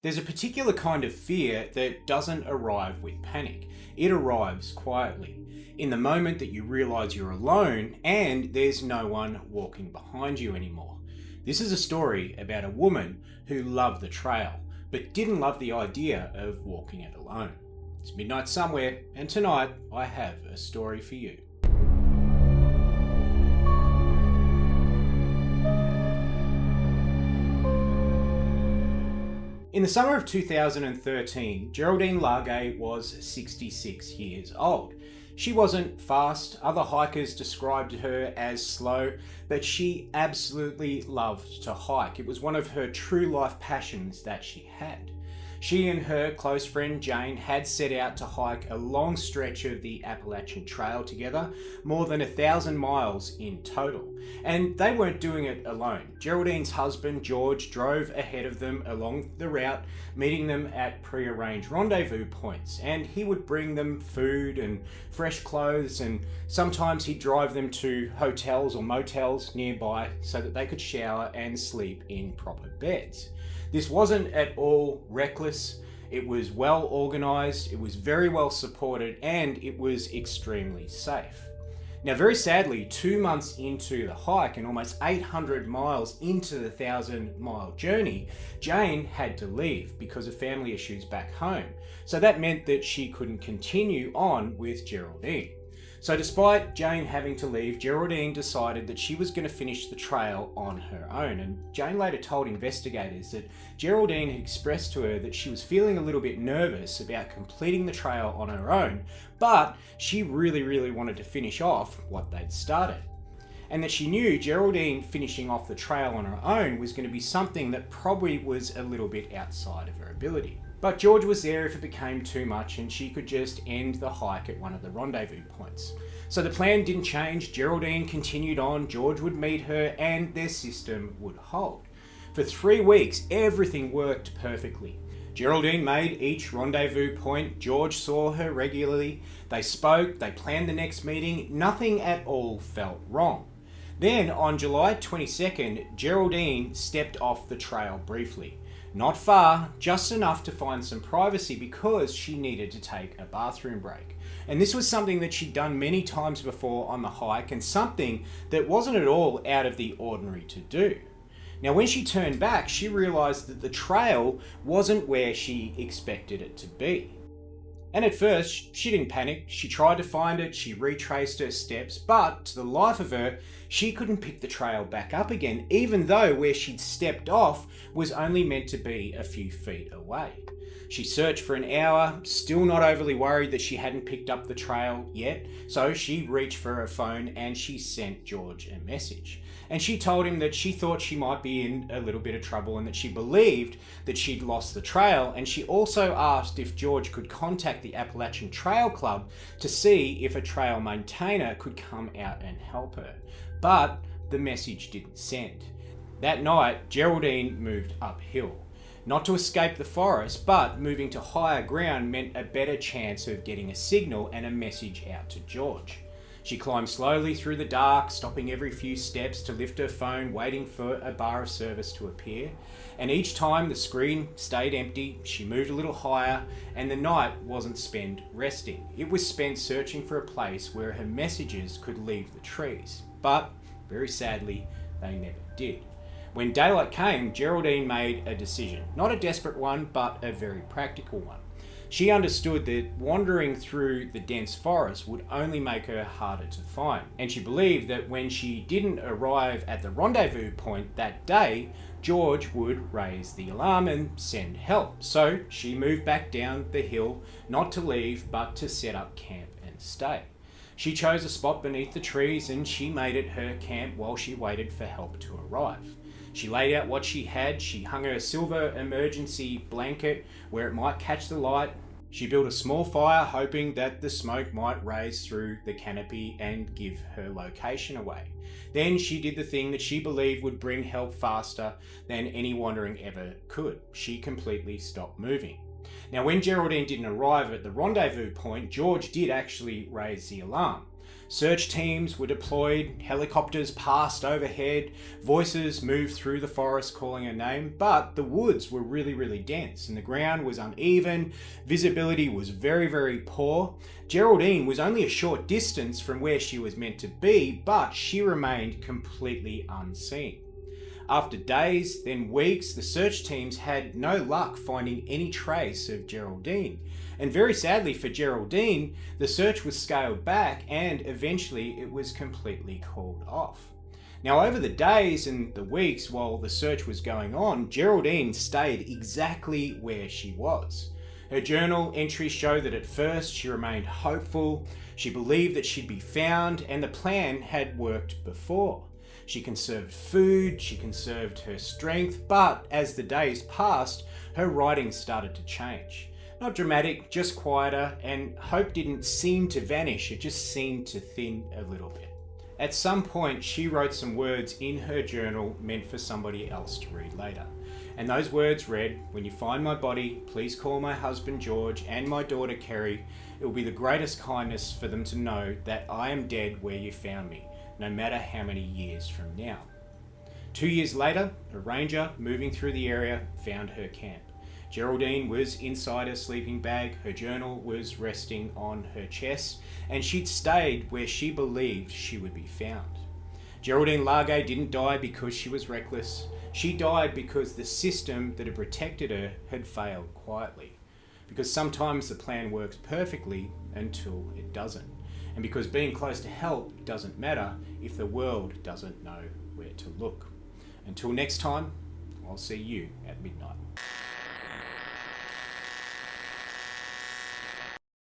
There's a particular kind of fear that doesn't arrive with panic. It arrives quietly, in the moment that you realize you're alone and there's no one walking behind you anymore. This is a story about a woman who loved the trail, but didn't love the idea of walking it alone. It's midnight somewhere, and tonight I have a story for you. In the summer of 2013, Geraldine Largay was 66 years old. She wasn't fast, other hikers described her as slow, but she absolutely loved to hike. It was one of her true life passions that she had. She and her close friend Jane had set out to hike a long stretch of the Appalachian Trail together, more than 1,000 miles in total. And they weren't doing it alone. Geraldine's husband George drove ahead of them along the route, meeting them at pre-arranged rendezvous points. And he would bring them food and fresh clothes, and sometimes he'd drive them to hotels or motels nearby so that they could shower and sleep in proper beds. This wasn't at all reckless. It was well organised, it was very well supported, and it was extremely safe. Now, very sadly, 2 months into the hike and almost 800 miles into the 1,000-mile journey, Jane had to leave because of family issues back home. So that meant that she couldn't continue on with Geraldine. So despite Jane having to leave, Geraldine decided that she was going to finish the trail on her own. And Jane later told investigators that Geraldine had expressed to her that she was feeling a little bit nervous about completing the trail on her own, but she really wanted to finish off what they'd started. And that she knew Geraldine finishing off the trail on her own was going to be something that probably was a little bit outside of her ability. But George was there if it became too much, and she could just end the hike at one of the rendezvous points. So the plan didn't change. Geraldine continued on, George would meet her, and their system would hold. For 3 weeks, everything worked perfectly. Geraldine made each rendezvous point, George saw her regularly, they spoke, they planned the next meeting, nothing at all felt wrong. Then on July 22nd, Geraldine stepped off the trail briefly. Not far, just enough to find some privacy because she needed to take a bathroom break. And this was something that she'd done many times before on the hike, and something that wasn't at all out of the ordinary to do. Now, when she turned back, she realised that the trail wasn't where she expected it to be. And at first, she didn't panic. She tried to find it, she retraced her steps, but to the life of her, she couldn't pick the trail back up again, even though where she'd stepped off was only meant to be a few feet away. She searched for an hour, still not overly worried that she hadn't picked up the trail yet, so she reached for her phone and she sent George a message. And she told him that she thought she might be in a little bit of trouble and that she believed that she'd lost the trail, and she also asked if George could contact the Appalachian Trail Club to see if a trail maintainer could come out and help her. But the message didn't send. That night, Geraldine moved uphill. Not to escape the forest, but moving to higher ground meant a better chance of getting a signal and a message out to George. She climbed slowly through the dark, stopping every few steps to lift her phone, waiting for a bar of service to appear. And each time the screen stayed empty, she moved a little higher, and the night wasn't spent resting. It was spent searching for a place where her messages could leave the trees. But, very sadly, they never did. When daylight came, Geraldine made a decision. Not a desperate one, but a very practical one. She understood that wandering through the dense forest would only make her harder to find. And she believed that when she didn't arrive at the rendezvous point that day, George would raise the alarm and send help. So she moved back down the hill, not to leave, but to set up camp and stay. She chose a spot beneath the trees and she made it her camp while she waited for help to arrive. She laid out what she had. She hung her silver emergency blanket where it might catch the light. She built a small fire, hoping that the smoke might raise through the canopy and give her location away. Then she did the thing that she believed would bring help faster than any wandering ever could. She completely stopped moving. Now, when Geraldine didn't arrive at the rendezvous point, George did actually raise the alarm. Search teams were deployed, helicopters passed overhead, voices moved through the forest calling her name, but the woods were really dense and the ground was uneven, visibility was very poor. Geraldine was only a short distance from where she was meant to be, but she remained completely unseen. After days, then weeks, the search teams had no luck finding any trace of Geraldine. And very sadly for Geraldine, the search was scaled back and eventually it was completely called off. Now, over the days and the weeks while the search was going on, Geraldine stayed exactly where she was. Her journal entries show that at first she remained hopeful, she believed that she'd be found, and the plan had worked before. She conserved food, she conserved her strength, but as the days passed, her writing started to change. Not dramatic, just quieter, and hope didn't seem to vanish, it just seemed to thin a little bit. At some point, she wrote some words in her journal meant for somebody else to read later. And those words read, "When you find my body, please call my husband George and my daughter Kerry. It will be the greatest kindness for them to know that I am dead where you found me, no matter how many years from now." 2 years later, a ranger moving through the area found her camp. Geraldine was inside her sleeping bag, her journal was resting on her chest, and she'd stayed where she believed she would be found. Geraldine Largay didn't die because she was reckless. She died because the system that had protected her had failed quietly. Because sometimes the plan works perfectly until it doesn't. And because being close to help doesn't matter if the world doesn't know where to look. Until next time, I'll see you at midnight.